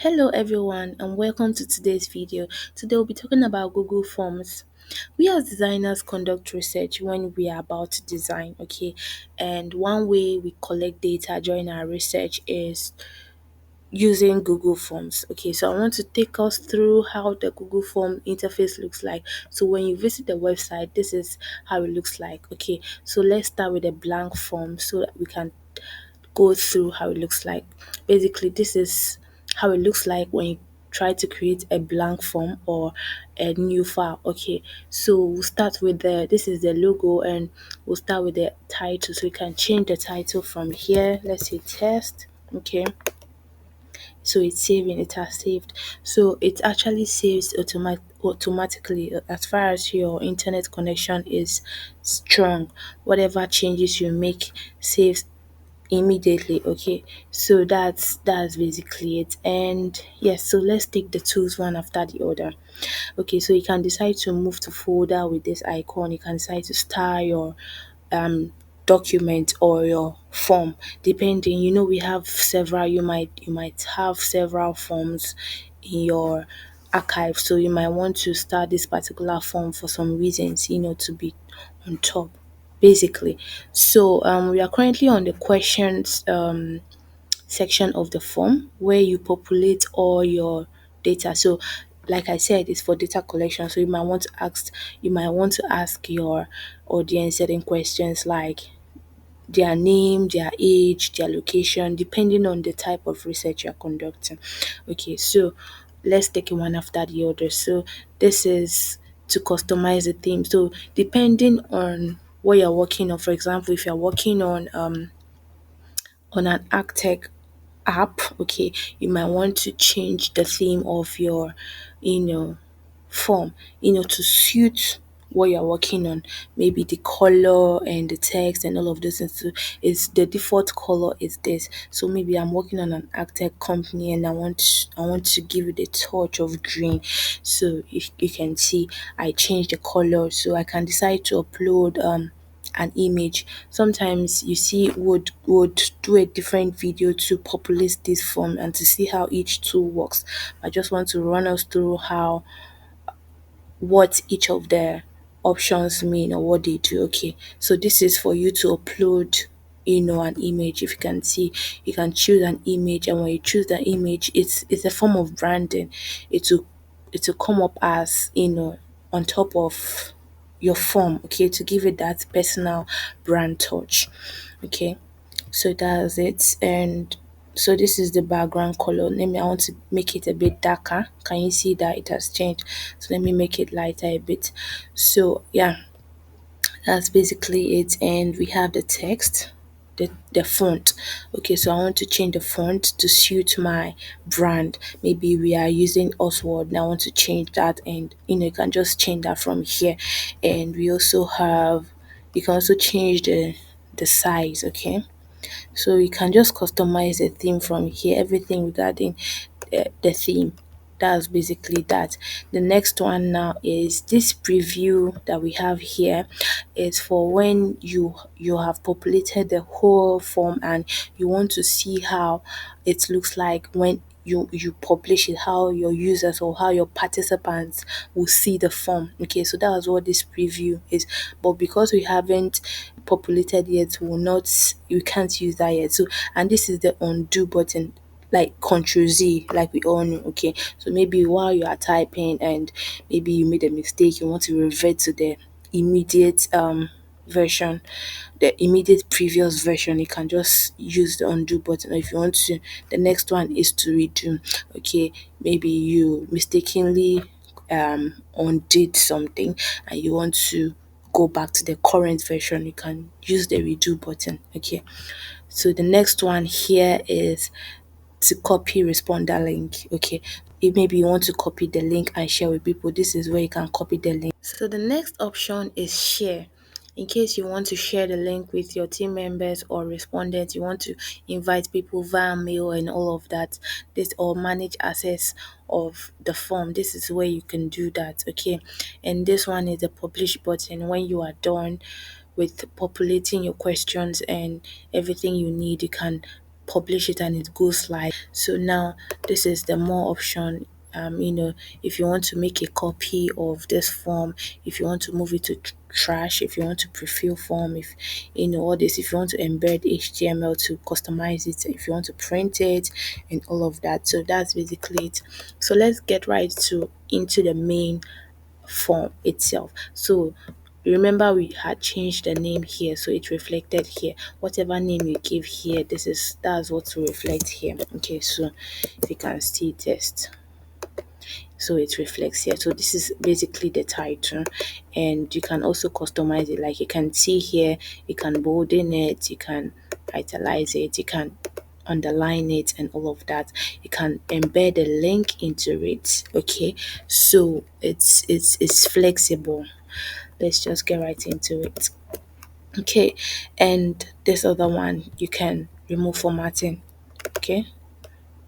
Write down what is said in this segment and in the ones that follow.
Hello everyone and welcome to today's video. Today we'll be talking about Google Forms. We as designers conduct research when we are about to design, okay? And one way we collect data during our research is using Google Forms. Okay, so I want to take us through how the Google Form interface looks like. So when you visit the website, this is how it looks like. Okay, so let's start with a blank form so that we can go through how it looks like. Basically, this is how it looks like when you try to create a blank form or a new file. Okay, so we'll start with this is the logo, and we'll start with the title. So you can change the title from here. Let's say test. Okay, so it's saving, it has saved. So it actually saves automatically as far as your internet connection is strong. Whatever changes you make saves immediately. Okay, so that's basically it. And yes, so let's take the tools one after the other. Okay, so you can decide to move to folder with this icon. You can decide to style your um document or your form, depending. We have several. You might have several forms in your archive, so you might want to start this particular form for some reasons, to be on top, basically. So we are currently on the questions section of the form where you populate all your data. So like I said, it's for data collection. So you might want to ask your audience certain questions like their name, their age, their location, depending on the type of research you're conducting. Okay, so let's take it one after the other. So this is to customize the theme. So depending on what you're working on, for example, if you're working on an AgTech app, okay, you might want to change the theme of your, you know, form, to suit what you're working on. Maybe the color and the text and all of those things. So is the default color is this. So maybe I'm working on an tech company and I want to give it a touch of green. So you can see I changed the color, so I can decide to upload an image. Sometimes you see would do a different video to populate this form and to see how each tool works. I just want to run us through how what each of the options mean or what they do. Okay, so this is for you to upload an image. If you can see, you can choose an image, and when you choose the image, it's a form of branding. It will come up as on top of your form, okay, to give it that personal brand touch. Okay, so that's it. And so this is the background color. I want to make it a bit darker. Can you see that it has changed? So let me make it lighter a bit. So yeah, that's basically it. And we have the text, the font. Okay, so I want to change the font to suit my brand. Maybe we are using Oswald and I want to change that, and you can just change that from here. And we also have, you can also change the size. Okay, so you can just customize the theme from here, everything regarding the theme. That's basically that. The next one now is this preview that we have here is for when you have populated the whole form and you want to see how it looks like when you publish it, how your users or how your participants will see the form. Okay, so that was what this preview is. But because we haven't populated yet, we can't use that yet. So, and this is the undo button, like Control Z, like we all know. Okay, so maybe while you are typing and maybe you made a mistake, you want to revert to the immediate version, the immediate previous version, you can just use the undo button. Or if you want to, the next one is to redo. Okay, maybe you mistakenly undid something and you want to go back to the current version, you can use the redo button. Okay, so the next one here is to copy responder link. Okay, if maybe you want to copy the link and share with people, this is where you can copy the link. So the next option is share. In case you want to share the link with your team members or respondents, you want to invite people via mail and all of that, this or manage access of the form, this is where you can do that. Okay, and this one is the publish button. When you are done with populating your questions and everything you need, you can publish it and it goes live. So now this is the more option. If you want to make a copy of this form, if you want to move it to trash, if you want to prefill form, if all this, if you want to embed HTML to customize it, if you want to print it, and all of that. So that's basically it. So let's get right to into the main form itself. So remember we had changed the name here, so it reflected here. Whatever name you give here, that's what to reflect here. Okay, so if you can see test, so it reflects here. So this is basically the title, and you can also customize it. Like you can see here, you can bolden it, you can italize it, you can underline it, and all of that. You can embed a link into it. Okay, so it's flexible. Let's just get right into it. Okay, and this other one you can remove formatting. Okay,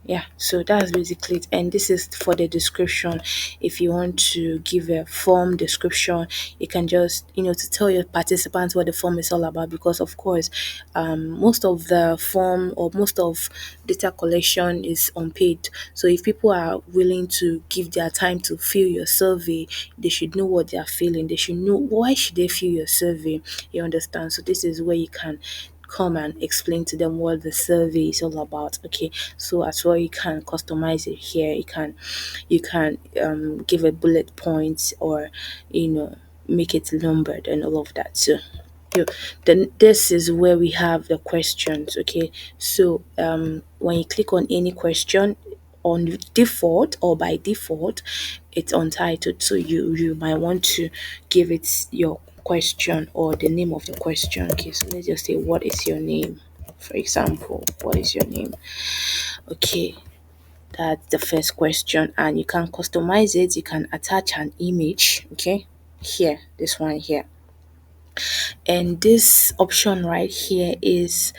yeah, so that's basically it. And this is for the description. If you want to give a form description, you can just, to tell your participants what the form is all about. Because, of course, most of the form or most of data collection is unpaid. So, if people are willing to give their time to fill your survey, they should know what they are feeling. They should know why should they fill your survey. You understand? So, this is where you can come and explain to them what the survey is all about. Okay, so as well you can customize it here. You can give a bullet points, or make it numbered and all of that. So then this is where we have the questions. Okay, so when you click on any question, on default or by default it's untitled, so you might want to give it your question or the name of the question. Okay, so let's just say, what is your name? For example, what is your name? Okay, that's the first question, and you can customize it. You can attach an image. Okay, here, this one here, and this option right here is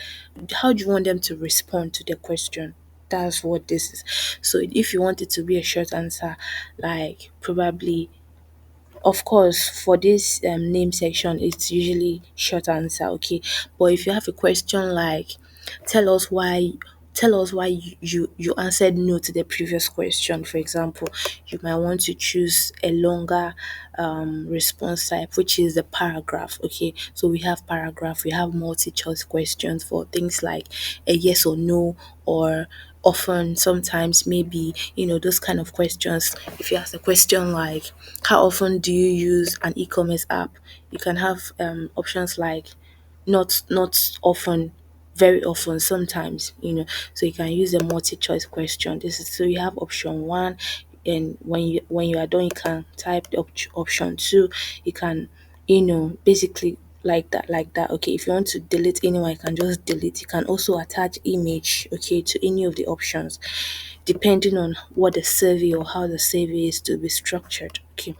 how do you want them to respond to the question. That's what this is. So if you want it to be a short answer, like probably, of course, for this name section, it's usually short answer, okay. But if you have a question like, tell us why, tell us why you answered no to the previous question, for example, you might want to choose a longer response type, which is the paragraph. Okay, so we have paragraph, we have multi-choice questions for things like a yes or no, or often, sometimes, maybe, those kind of questions. If you ask a question like, how often do you use an e-commerce app, you can have options like not often, very often, sometimes, so you can use a multi-choice question. This is, so you have option one, and when you are done, you can type the option two. You can, basically, like that. Okay, if you want to delete anyone, you can just delete. You can also attach image, okay, to any of the options, depending on what the survey or how the survey is to be structured. Okay,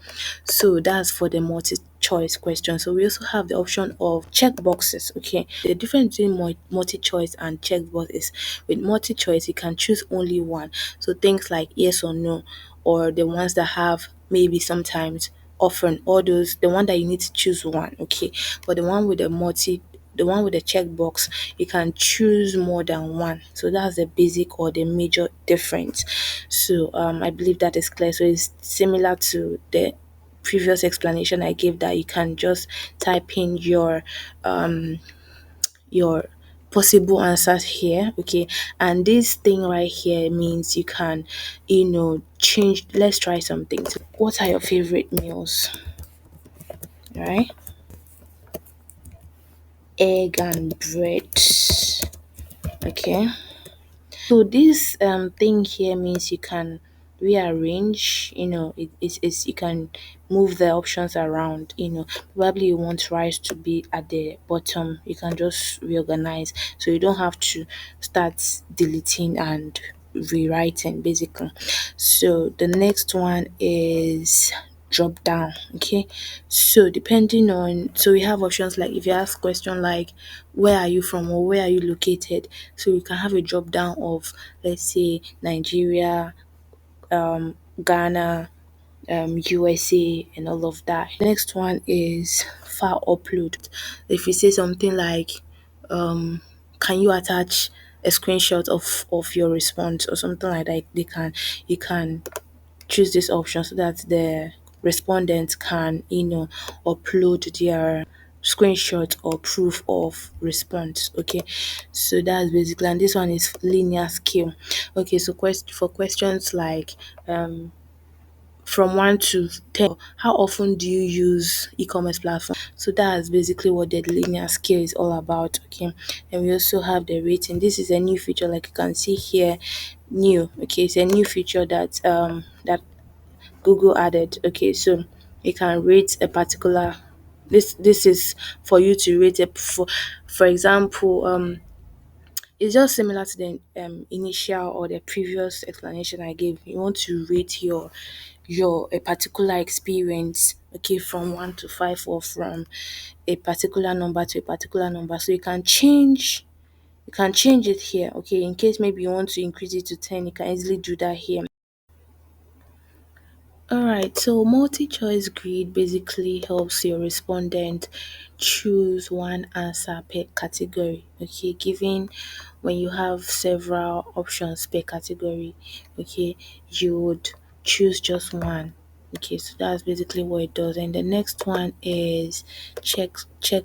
so that's for the multi-choice question. So we also have the option of check boxes. Okay, the difference between multi-choice and checkbox is, with multi-choice you can choose only one. So things like yes or no, or the ones that have maybe sometimes, often, all those, the one that you need to choose one. Okay, but the one with the checkbox, you can choose more than one. So that's the basic or the major difference. So I believe that is clear. So it's similar to the previous explanation I gave, that you can just type in your possible answers here. Okay, and this thing right here means you can, change. Let's try something. So what are your favorite meals? Right, egg and bread. Okay, so this thing here means you can rearrange, it's you can move the options around, probably you want rice to be at the bottom, you can just reorganize, so you don't have to start deleting and rewriting, basically. So the next one is drop down. Okay, so depending on, so we have options like, if you ask question like, where are you from, or where are you located, so you can have a drop down of, let's say, Nigeria, Ghana, USA, and all of that. Next one is file upload. If you say something like, can you attach a screenshot of your response or something like that, they can you can choose this option so that the respondent can, upload their screenshot or proof of response. Okay, so that's basically, and this one is linear scale. Okay, so for questions like from 1 to 10, how often do you use e-commerce platform? So that's basically what the linear scale is all about. Okay, and we also have the rating. This is a new feature, like you can see here, new. Okay, it's a new feature that Google added. Okay, so you can rate a particular, this is for you to rate it. For example, it's just similar to the initial or the previous explanation I gave. You want to rate your a particular experience, okay, from 1 to 5, or from a particular number to a particular number. So you can change it here. Okay, in case maybe you want to increase it to 10, you can easily do that here. Alright, so multi-choice grid basically helps your respondent choose one answer per category. Okay, given when you have several options per category, okay, you would choose just one. Okay, so that's basically what it does. And the next one is check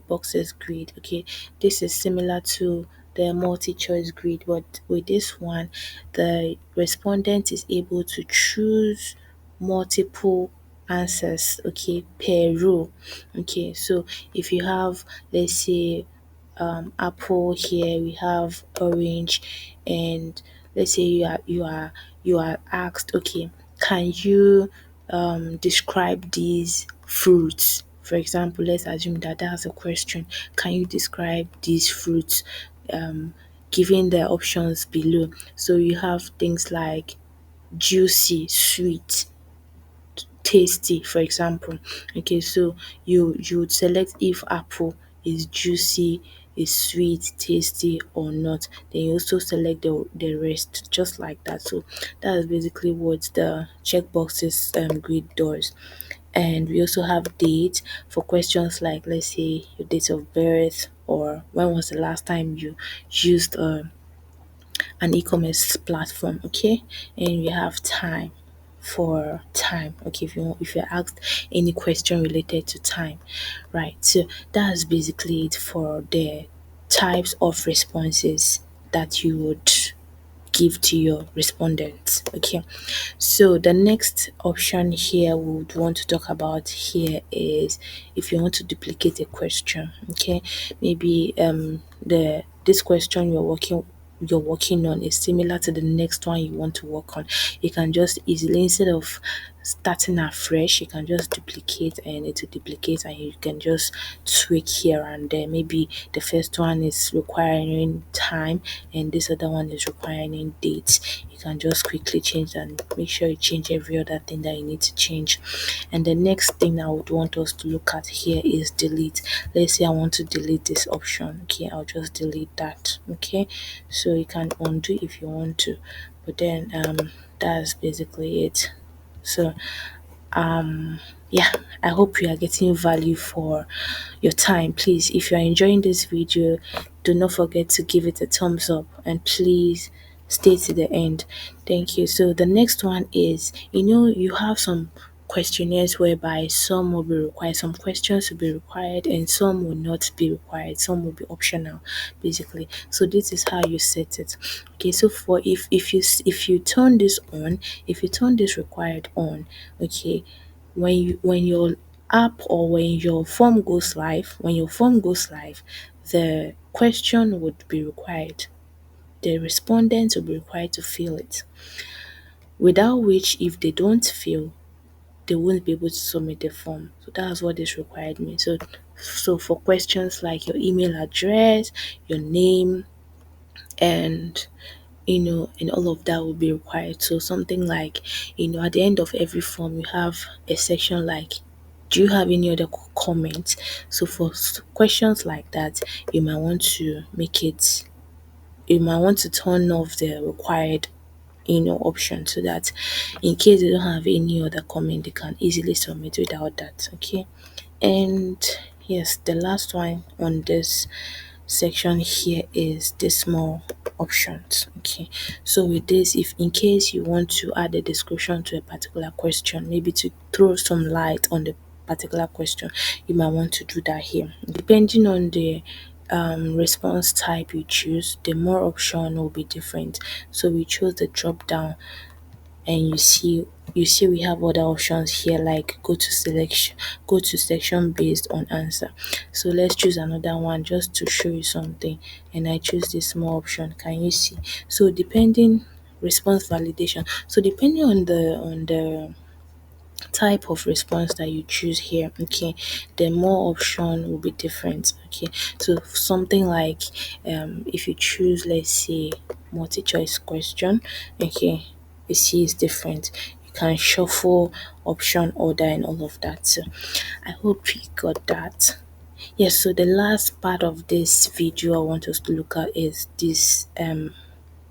boxes grid. Okay, this is similar to the multi-choice grid, but with this one, the respondent is able to choose multiple answers, okay, per row. Okay, so if you have, let's say, apple, here we have orange, and let's say you are asked, okay, can you describe these fruits? For example, let's assume that that's a question. Can you describe these fruits? um Given the options below, so you have things like juicy, sweet, tasty, for example. Okay, so you would select if apple is juicy, is sweet, tasty or not. Then you also select the rest, just like that. So that is basically what the checkboxes grid does. And we also have date for questions like, let's say, your date of birth, or when was the last time you used an e-commerce platform. Okay, and we have time for time. Okay, if you're asked any question related to time, right? So that's basically it for the types of responses that you would give to your respondents. Okay, so the next option here we would want to talk about here is if you want to duplicate a question. Okay, maybe the this question you're working on is similar to the next one you want to work on. You can just easily, instead of starting afresh, you can just duplicate, and it will duplicate, and you can just tweak here and there. Maybe the first one is requiring time and this other one is requiring dates. You can just quickly change and make sure you change every other thing that you need to change. And the next thing I would want us to look at here is delete. Let's say I want to delete this option. Okay, I'll just delete that. Okay, so you can undo if you want to, but then that's basically it. So yeah, I hope you are getting value for your time. Please, if you are enjoying this video, do not forget to give it a thumbs up, and please stay to the end. Thank you. So the next one is, you have some questionnaires whereby some will be required, some questions will be required, and some will not be required, some will be optional, basically. So this is how you set it. Okay, so for if you turn this on, if you turn this required on, okay, when your app or when your form goes live, the question would be required. The respondents will be required to fill it. Without which, if they don't fill, they won't be able to submit the form. So that's what this required means. So for questions like your email address, your name, and and all of that will be required. So something like, at the end of every form, you have a section like, do you have any other comments? So for questions like that, you might want to turn off the required option, so that in case they don't have any other comment, they can easily submit without that. Okay, and yes, the last one on this section here is the small options. Okay, so with this, if in case you want to add a description to a particular question, maybe to throw some light on the particular question, you might want to do that here. Depending on the response type you choose, the more option will be different. So we chose the drop down, and you see we have other options here, like go to section based on answer. So let's choose another one just to show you something, and I choose this small option. Can you see? So depending response validation, so depending on the type of response that you choose here, okay, the more option will be different. Okay, so something like if you choose, let's say, multi-choice question, okay, you see it's different. You can shuffle option order and all of that. So I hope you got that. Yes, so the last part of this video I want us to look at is this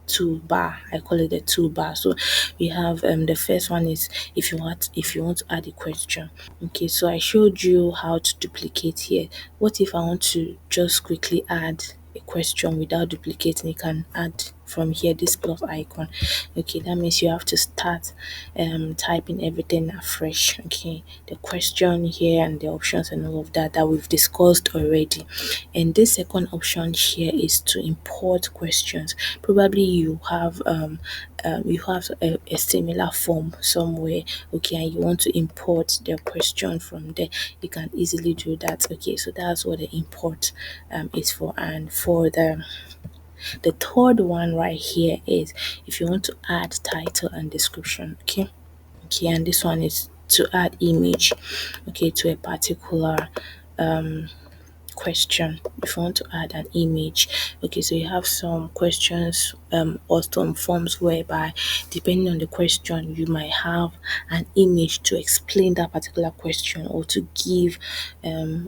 toolbar. I call it the toolbar. So we have the first one is if you want to add a question. Okay, so I showed you how to duplicate here. What if I want to just quickly add a question without duplicating? You can add from here, this plus icon. Okay, that means you have to start typing everything afresh. Okay, the question here and the options and all of that we've discussed already. And this second option here is to import questions. Probably you have a similar form somewhere, okay, and you want to import the question from there. You can easily do that. Okay, so that's what the import is for. And for the third one right here is if you want to add title and description. Okay, okay, and this one is to add image, okay, to a particular question. If you want to add an image, okay, so you have some questions or some forms whereby depending on the question you might have an image to explain that particular question, or to give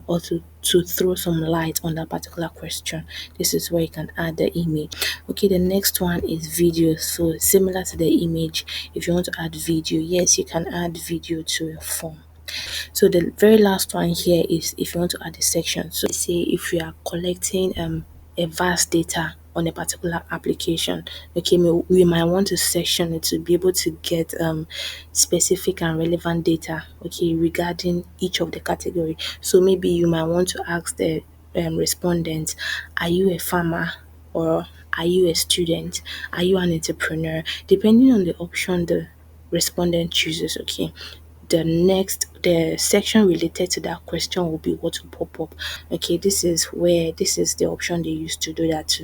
or to throw some light on that particular question. This is where you can add the image. Okay, the next one is video. So similar to the image, if you want to add video, yes, you can add video to a form. So the very last one here is if you want to add a section. So say if you are collecting a vast data on a particular application, okay, we might want to section it to be able to get specific and relevant data, okay, regarding each of the category. So maybe you might want to ask the respondent, are you a farmer, or are you a student, are you an entrepreneur, depending on the option the respondent chooses. Okay, the section related to that question will be what will pop up. Okay, this is the option they use to do that,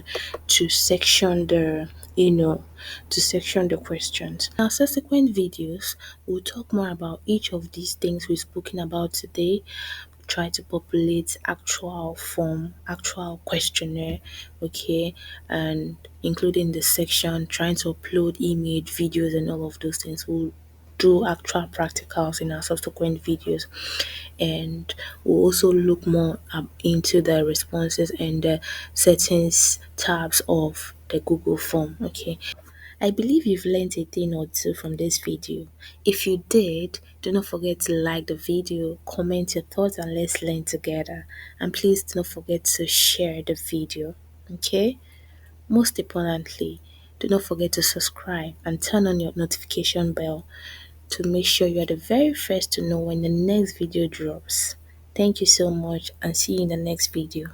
to section the to section the questions. Now subsequent videos we'll talk more about each of these things we've spoken about today. Try to populate actual form, actual questionnaire, okay, and including the section, trying to upload image, videos, and all of those things. We'll do actual practicals in our subsequent videos, and we'll also look more into the responses and the settings tabs of the Google form. Okay, I believe you've learned a thing or two from this video. If you did, do not forget to like the video, comment your thoughts, and let's learn together. And please do not forget to share the video. Okay? Most importantly, do not forget to subscribe and turn on your notification bell to make sure you are the very first to know when the next video drops. Thank you so much, and see you in the next video.